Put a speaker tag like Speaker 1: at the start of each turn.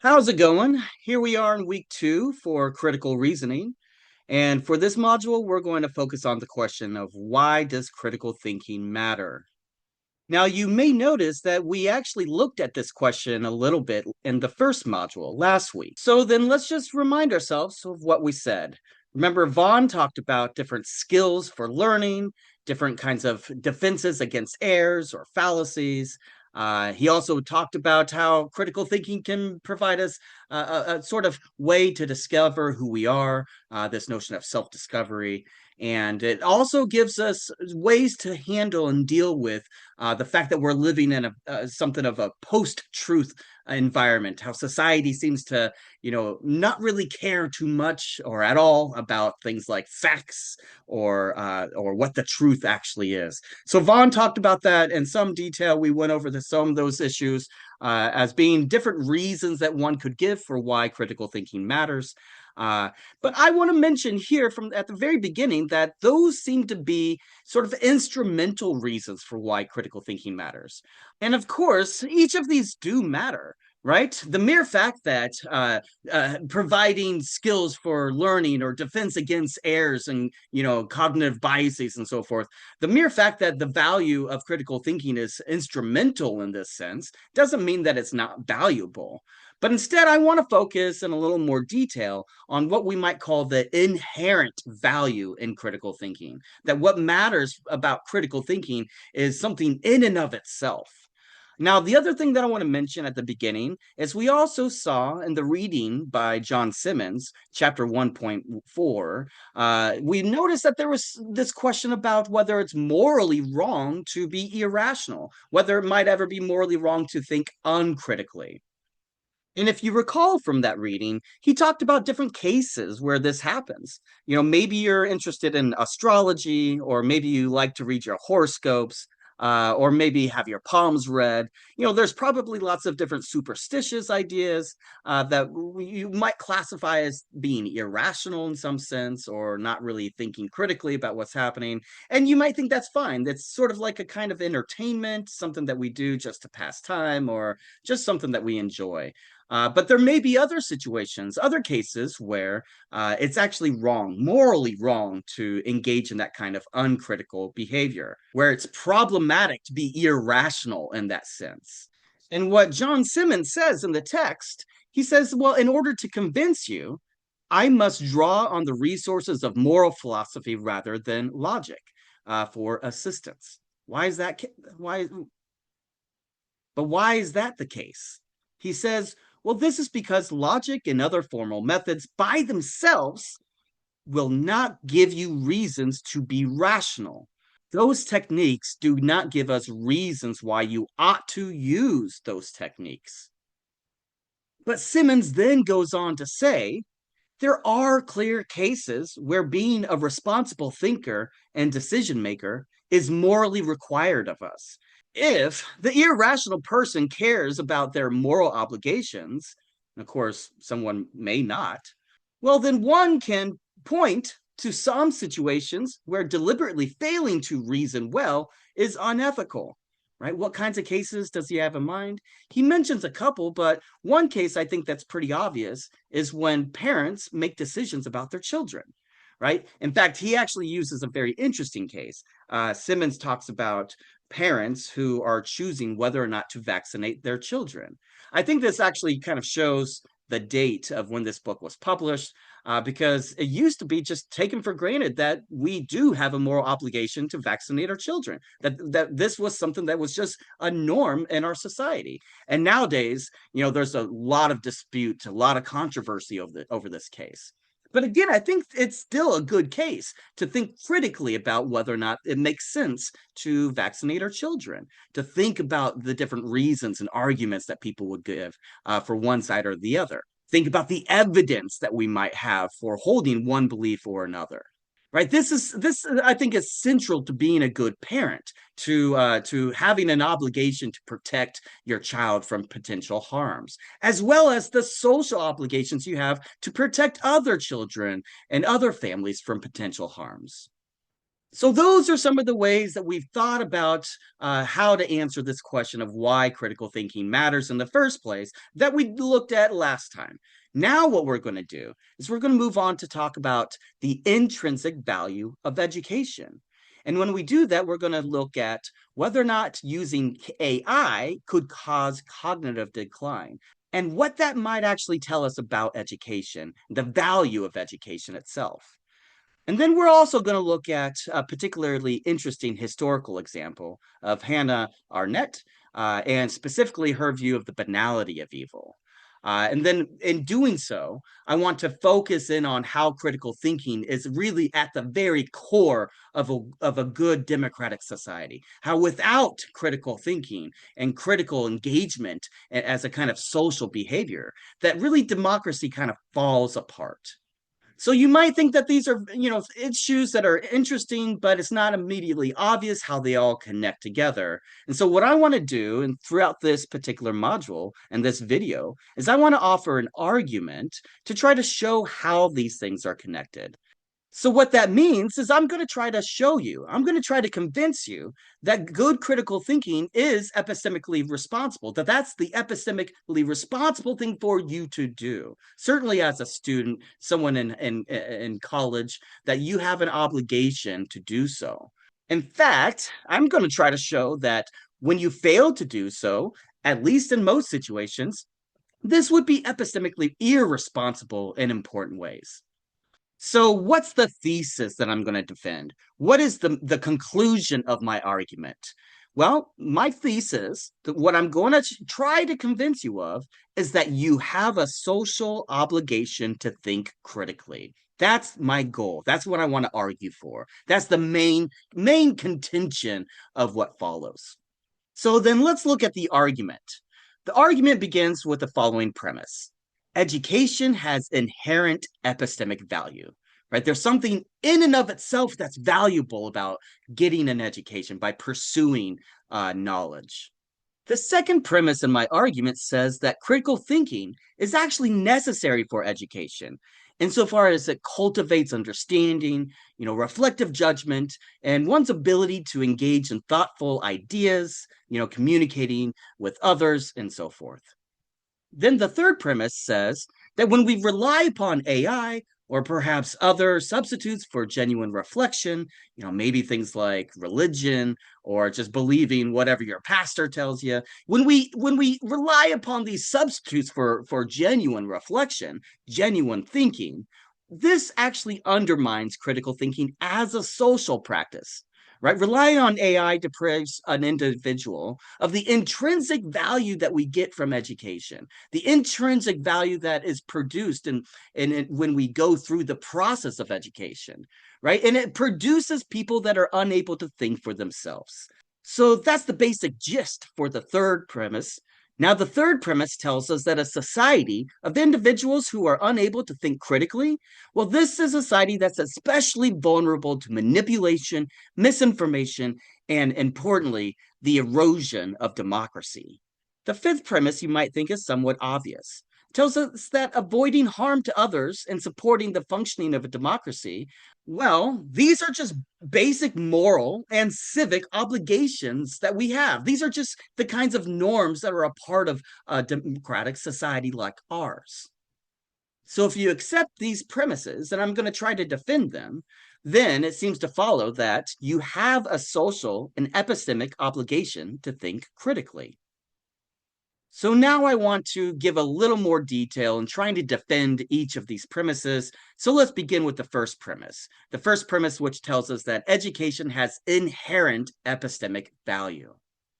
Speaker 1: How's it going? Here we are in week two for critical reasoning. And for this module, we're going to focus on the question of why does critical thinking matter? Now, you may notice that we actually looked at this question a little bit in the first module last week. So then let's just remind ourselves of what we said. Remember, Vaughn talked about different skills for learning, different kinds of defenses against errors or fallacies. He also talked about how critical thinking can provide us a sort of way to discover who we are, this notion of self discovery. And it also gives us ways to handle and deal with the fact that we're living in something of a post-truth environment, how society seems to, not really care too much or at all about things like facts or what the truth actually is. So Vaughn talked about that in some detail. We went over some of those issues as being different reasons that one could give for why critical thinking matters. But I want to mention here from at the very beginning that those seem to be sort of instrumental reasons for why critical thinking matters. And of course, each of these do matter, right? The mere fact that providing skills for learning or defense against errors and cognitive biases and so forth, the mere fact that the value of critical thinking is instrumental in this sense doesn't mean that it's not valuable. But instead, I want to focus in a little more detail on what we might call the inherent value in critical thinking. That what matters about critical thinking is something in and of itself. Now, the other thing that I want to mention at the beginning is we also saw in the reading by John Simmons, chapter 1.4, we noticed that there was this question about whether it's morally wrong to be irrational, whether it might ever be morally wrong to think uncritically. And if you recall from that reading, he talked about different cases where this happens. Maybe you're interested in astrology, or maybe you like to read your horoscopes, or maybe have your palms read. There's probably lots of different superstitious ideas that you might classify as being irrational in some sense, or not really thinking critically about what's happening. And you might think that's fine. That's sort of like a kind of entertainment, something that we do just to pass time, or just something that we enjoy. But there may be other situations, other cases where it's actually wrong, morally wrong to engage in that kind of uncritical behavior, where it's problematic to be irrational in that sense. And what John Simmons says in the text, he says, well, in order to convince you, I must draw on the resources of moral philosophy rather than logic for assistance. Why is that? Why is that the case? He says, well, this is because logic and other formal methods by themselves will not give you reasons to be rational. Those techniques do not give us reasons why you ought to use those techniques. But Simmons then goes on to say, there are clear cases where being a responsible thinker and decision maker is morally required of us. If the irrational person cares about their moral obligations, and of course, someone may not, well, then one can point to some situations where deliberately failing to reason well is unethical, right? What kinds of cases does he have in mind? He mentions a couple, but one case I think that's pretty obvious is when parents make decisions about their children, right? In fact, he actually uses a very interesting case. Simmons talks about parents who are choosing whether or not to vaccinate their children. I think this actually kind of shows the date of when this book was published, because it used to be just taken for granted that we do have a moral obligation to vaccinate our children, that this was something that was just a norm in our society. And nowadays, there's a lot of dispute, a lot of controversy over this case. But again, I think it's still a good case to think critically about whether or not it makes sense to vaccinate our children, to think about the different reasons and arguments that people would give for one side or the other. Think about the evidence that we might have for holding one belief or another. Right. This I think is central to being a good parent, to having an obligation to protect your child from potential harms, as well as the social obligations you have to protect other children and other families from potential harms. So those are some of the ways that we've thought about how to answer this question of why critical thinking matters in the first place that we looked at last time. Now what we're going to do is we're going to move on to talk about the intrinsic value of education. And when we do that, we're going to look at whether or not using AI could cause cognitive decline and what that might actually tell us about education, the value of education itself. And then we're also going to look at a particularly interesting historical example of Hannah Arnett, and specifically her view of the banality of evil. And then in doing so, I want to focus in on how critical thinking is really at the very core of a good democratic society. How without critical thinking and critical engagement as a kind of social behavior, that really democracy kind of falls apart. So you might think that these are, issues that are interesting, but it's not immediately obvious how they all connect together. And so what I want to do, and throughout this particular module and this video, is I want to offer an argument to try to show how these things are connected. So what that means is I'm going to try to show you, I'm going to try to convince you that good critical thinking is epistemically responsible, that that's the epistemically responsible thing for you to do. Certainly as a student, someone in college, that you have an obligation to do so. In fact, I'm going to try to show that when you fail to do so, at least in most situations, this would be epistemically irresponsible in important ways. So, what's the thesis that I'm going to defend? What is the conclusion of my argument? Well, my thesis, what I'm going to try to convince you of, is that you have a social obligation to think critically. That's my goal. That's what I want to argue for. That's the main contention of what follows. So then let's look at the argument. The argument begins with the following premise. Education has inherent epistemic value, right? There's something in and of itself that's valuable about getting an education by pursuing knowledge. The second premise in my argument says that critical thinking is actually necessary for education, insofar as it cultivates understanding, reflective judgment, and one's ability to engage in thoughtful ideas, communicating with others, and so forth. Then the third premise says that when we rely upon AI or perhaps other substitutes for genuine reflection, maybe things like religion or just believing whatever your pastor tells you, when we rely upon these substitutes for genuine reflection, genuine thinking, this actually undermines critical thinking as a social practice, right? Relying on AI deprives an individual of the intrinsic value that we get from education, the intrinsic value that is produced when we go through the process of education, right? And it produces people that are unable to think for themselves. So that's the basic gist for the third premise. Now, the third premise tells us that a society of individuals who are unable to think critically, well, this is a society that's especially vulnerable to manipulation, misinformation, and importantly, the erosion of democracy. The fifth premise you might think is somewhat obvious. It tells us that avoiding harm to others and supporting the functioning of a democracy, well, these are just basic moral and civic obligations that we have. These are just the kinds of norms that are a part of a democratic society like ours. So if you accept these premises, and I'm going to try to defend them, then it seems to follow that you have a social and epistemic obligation to think critically. So now I want to give a little more detail in trying to defend each of these premises. So let's begin with the first premise. The first premise, which tells us that education has inherent epistemic value.